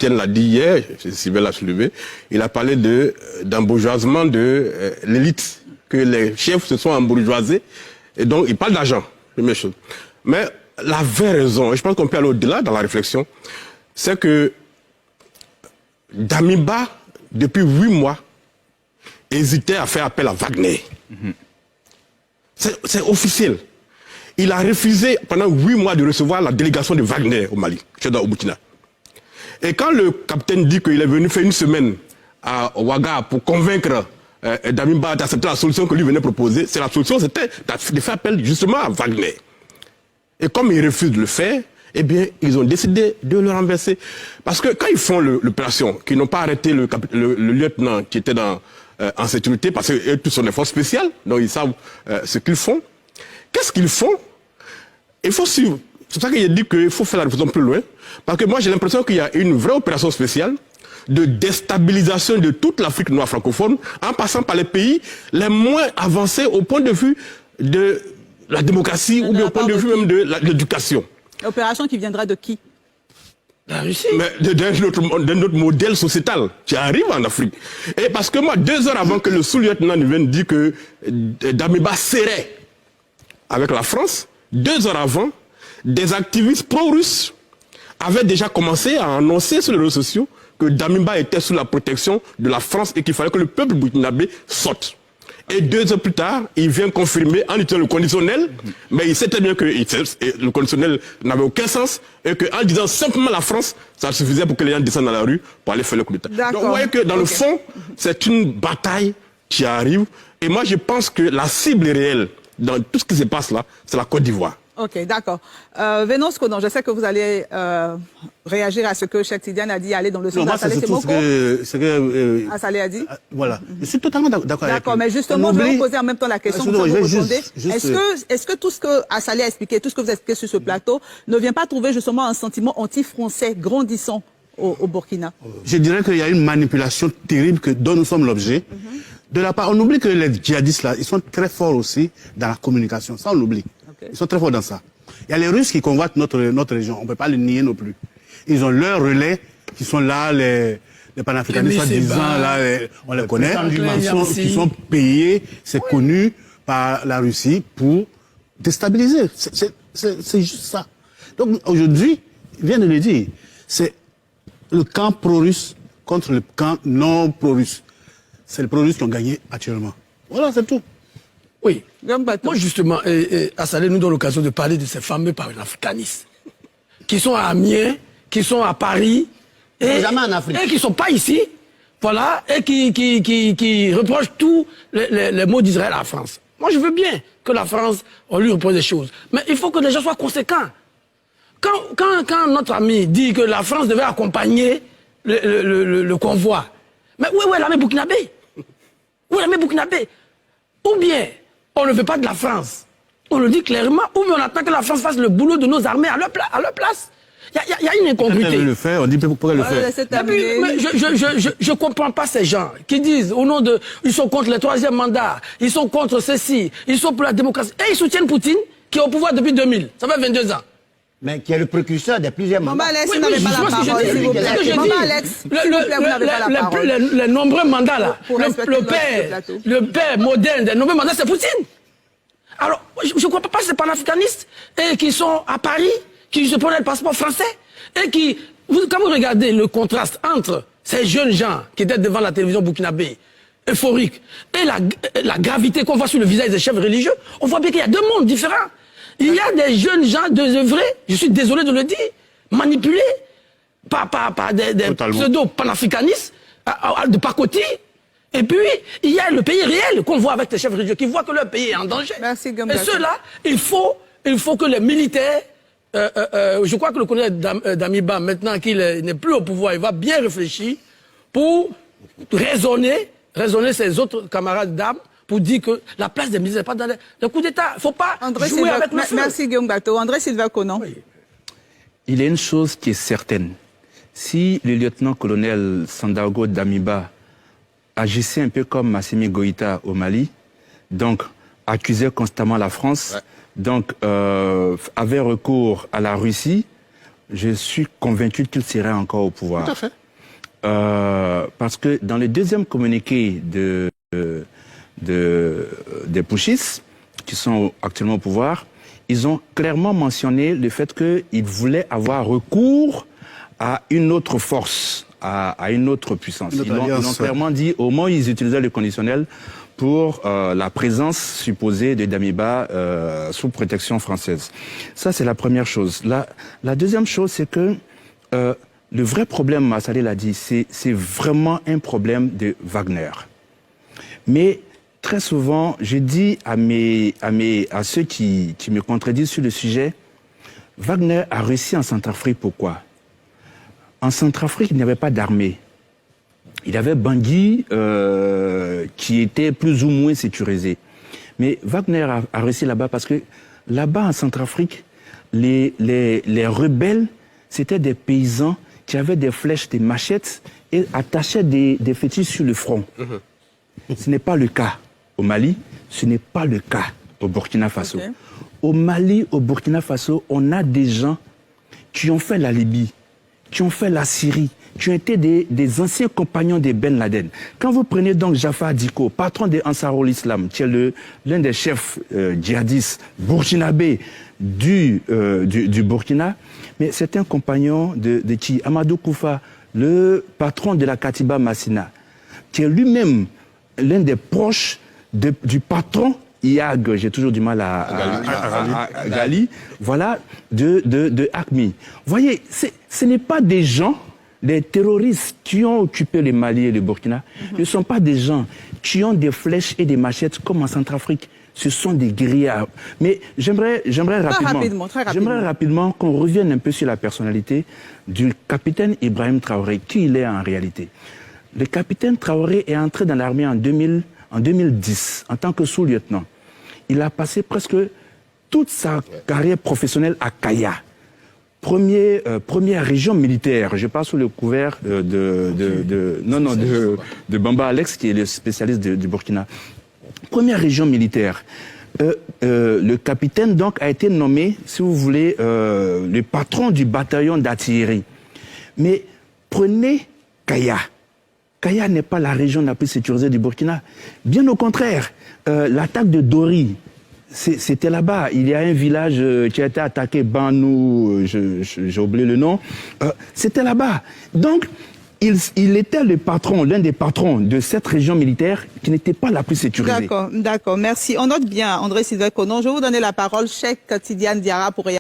capitaine l'a dit hier, Sylvain l'a soulevé, il a parlé d'embourgeoisement de l'élite, que les chefs se sont embourgeoisés, et donc il parle d'argent, première chose. Mais la vraie raison, et je pense qu'on peut aller au-delà dans la réflexion, c'est que Damiba, depuis 8 mois, hésitait à faire appel à Wagner. C'est officiel. Il a refusé pendant 8 mois de recevoir la délégation de Wagner au Mali, au Burkina. Et quand le capitaine dit qu'il est venu faire une semaine à Ouaga pour convaincre Damiba d'accepter la solution que lui venait proposer, la solution c'était de faire appel justement à Wagner. Et comme ils refusent de le faire, eh bien, ils ont décidé de le renverser. Parce que quand ils font l'opération, qu'ils n'ont pas arrêté le lieutenant qui était en sécurité, parce que tous sont des forces spéciales, donc ils savent ce qu'ils font. Qu'est-ce qu'ils font? Il faut suivre. C'est pour ça que j'ai dit qu'il faut faire la réflexion plus loin. Parce que moi, j'ai l'impression qu'il y a une vraie opération spéciale de déstabilisation de toute l'Afrique noire francophone, en passant par les pays les moins avancés au point de vue de la démocratie ou au point de vue même de l'éducation. Opération qui viendra de qui? La Russie. Mais d'un autre modèle sociétal qui arrive en Afrique. Et parce que moi, 2 heures avant que le sous-lieutenant vienne dire que Damiba serrait avec la France, 2 heures avant, des activistes pro-russes avaient déjà commencé à annoncer sur les réseaux sociaux que Damiba était sous la protection de la France et qu'il fallait que le peuple burkinabé sorte. Et 2 heures plus tard, il vient confirmer en utilisant le conditionnel, mais il sait très bien que le conditionnel n'avait aucun sens et qu'en disant simplement la France, ça suffisait pour que les gens descendent dans la rue pour aller faire le coup d'État. Donc vous voyez que dans le fond, c'est une bataille qui arrive. Et moi, je pense que la cible réelle dans tout ce qui se passe là, c'est la Côte d'Ivoire. Ok, d'accord. Vénonce Konon, je sais que vous allez réagir à ce que Cheikh Tidiane a dit, aller dans le sens d'Assalé. C'est ce que Assalé a dit. Voilà. Je suis totalement d'accord avec D'accord, mais justement, je vais vous poser en même temps la question. Est-ce que tout ce que Assalé a expliqué, tout ce que vous expliquez sur ce plateau, ne vient pas trouver justement un sentiment anti-français grandissant au Burkina? Je dirais qu'il y a une manipulation terrible dont nous sommes l'objet. De la part, on oublie que les djihadistes là, ils sont très forts aussi dans la communication. Ça, on l'oublie. Ils sont très forts dans ça. Il y a les Russes qui convoitent notre région. On ne peut pas le nier non plus. Ils ont leurs relais qui sont là, les panafricanistes soi-disant, là, on les connaît. Qui sont payés, c'est connu par la Russie pour déstabiliser. C'est juste ça. Donc aujourd'hui, il vient de le dire, c'est le camp pro-russe contre le camp non pro-russe. C'est les pro-russes qui ont gagné actuellement. Voilà, c'est tout. Oui. Moi, justement, Assalé nous donne l'occasion de parler de ces fameux panafricanistes qui sont à Amiens, qui sont à Paris, et qui ne sont pas ici, voilà, et qui reprochent tous les mots d'Israël à la France. Moi, je veux bien que la France, on lui reproche des choses. Mais il faut que les gens soient conséquents. Quand notre ami dit que la France devait accompagner le convoi, mais où est l'armée burkinabé? Où est l'armée burkinabé? Ou bien, on ne veut pas de la France. On le dit clairement. Ou bien on attend que la France fasse le boulot de nos armées à leur place. Il y a une incongruité. Le faire, on dit pourquoi le faire. Je ne comprends pas ces gens qui disent au nom de... Ils sont contre le 3e mandat, ils sont contre ceci, ils sont pour la démocratie. Et ils soutiennent Poutine, qui est au pouvoir depuis 2000. Ça fait 22 ans. Mais qui est le précurseur des plusieurs mandats. Maman Alex, vous n'avez pas la parole, s'il vous plaît. Maman Alex, s'il vous plaît, vous n'avez pas la parole. Les nombreux mandats, là, le père moderne des nombreux mandats, c'est Poutine. Alors, je ne comprends pas ces panafricanistes qui sont à Paris, qui se prennent le passeport français, et qui, quand vous regardez le contraste entre ces jeunes gens qui étaient devant la télévision burkinabé, euphoriques, et la gravité qu'on voit sur le visage des chefs religieux, on voit bien qu'il y a 2 mondes différents. Il y a des jeunes gens désœuvrés, je suis désolé de le dire, manipulés par des pseudo-panafricanistes de pacotille. Et puis, il y a le pays réel qu'on voit avec les chefs religieux, qui voient que leur pays est en danger. Merci, et ceux-là, il faut que les militaires, je crois que le colonel Damiba, maintenant qu'il n'est plus au pouvoir, il va bien réfléchir pour raisonner ses autres camarades d'armes, pour dire que la place des militaires n'est pas dans le coup d'État. Il ne faut pas jouer avec le feu. Merci Guillaume Bateau. André Sylvain Konon. Oui. Il y a une chose qui est certaine. Si le lieutenant-colonel Sandaogo Damiba agissait un peu comme Assimi Goïta au Mali, donc accusait constamment la France, donc avait recours à la Russie, je suis convaincu qu'il serait encore au pouvoir. Tout à fait. Parce que dans le deuxième communiqué des putschistes, qui sont actuellement au pouvoir, ils ont clairement mentionné le fait qu'ils voulaient avoir recours à une autre force, à une autre puissance. Ils ont clairement dit, au moins ils utilisaient le conditionnel pour la présence supposée de Damiba sous protection française. Ça, c'est la première chose. La deuxième chose, c'est que le vrai problème, Massalé l'a dit, c'est vraiment un problème de Wagner. Mais très souvent, je dis à ceux qui me contredisent sur le sujet, Wagner a réussi en Centrafrique, pourquoi? En Centrafrique, il n'y avait pas d'armée. Il y avait Bangui qui était plus ou moins sécurisé. Mais Wagner a réussi là-bas parce que là-bas, en Centrafrique, les rebelles, c'était des paysans qui avaient des flèches, des machettes et attachaient des fétiches sur le front. Ce n'est pas le cas au Mali, ce n'est pas le cas au Burkina Faso. Okay. Au Mali, au Burkina Faso, on a des gens qui ont fait la Libye, qui ont fait la Syrie, qui ont été des anciens compagnons de Ben Laden. Quand vous prenez donc Jafar Diko, patron de Ansarul Islam, qui est l'un des chefs djihadistes burkinabés du Burkina, mais c'est un compagnon de qui? Amadou Koufa, le patron de la Katiba Massina, qui est lui-même l'un des proches du patron IAG, j'ai toujours du mal à Gali, voilà, de ACMI. Vous voyez, ce n'est pas des gens, les terroristes qui ont occupé le Mali et le Burkina, ne sont pas des gens qui ont des flèches et des machettes comme en Centrafrique. Ce sont des guérillas. Mais j'aimerais rapidement qu'on revienne un peu sur la personnalité du capitaine Ibrahim Traoré, qui il est en réalité. Le capitaine Traoré est entré dans l'armée en 2010 en tant que sous-lieutenant. Il a passé presque toute sa carrière professionnelle à Kaya, première région militaire. Je passe sous le couvert de Bamba Alex, qui est le spécialiste du Burkina. Première région militaire. Le capitaine donc a été nommé, si vous voulez, le patron du bataillon d'artillerie. Mais prenez Kaya. Kaya n'est pas la région la plus sécurisée du Burkina. Bien au contraire, l'attaque de Dori, c'était là-bas. Il y a un village qui a été attaqué, Banou, j'ai oublié le nom. C'était là-bas. Donc, il était le patron, l'un des patrons de cette région militaire qui n'était pas la plus sécurisée. D'accord. Merci. On note bien, André Sylvain Conon. Je vais vous donner la parole, Cheikh Tidiane Diarra, pour réagir.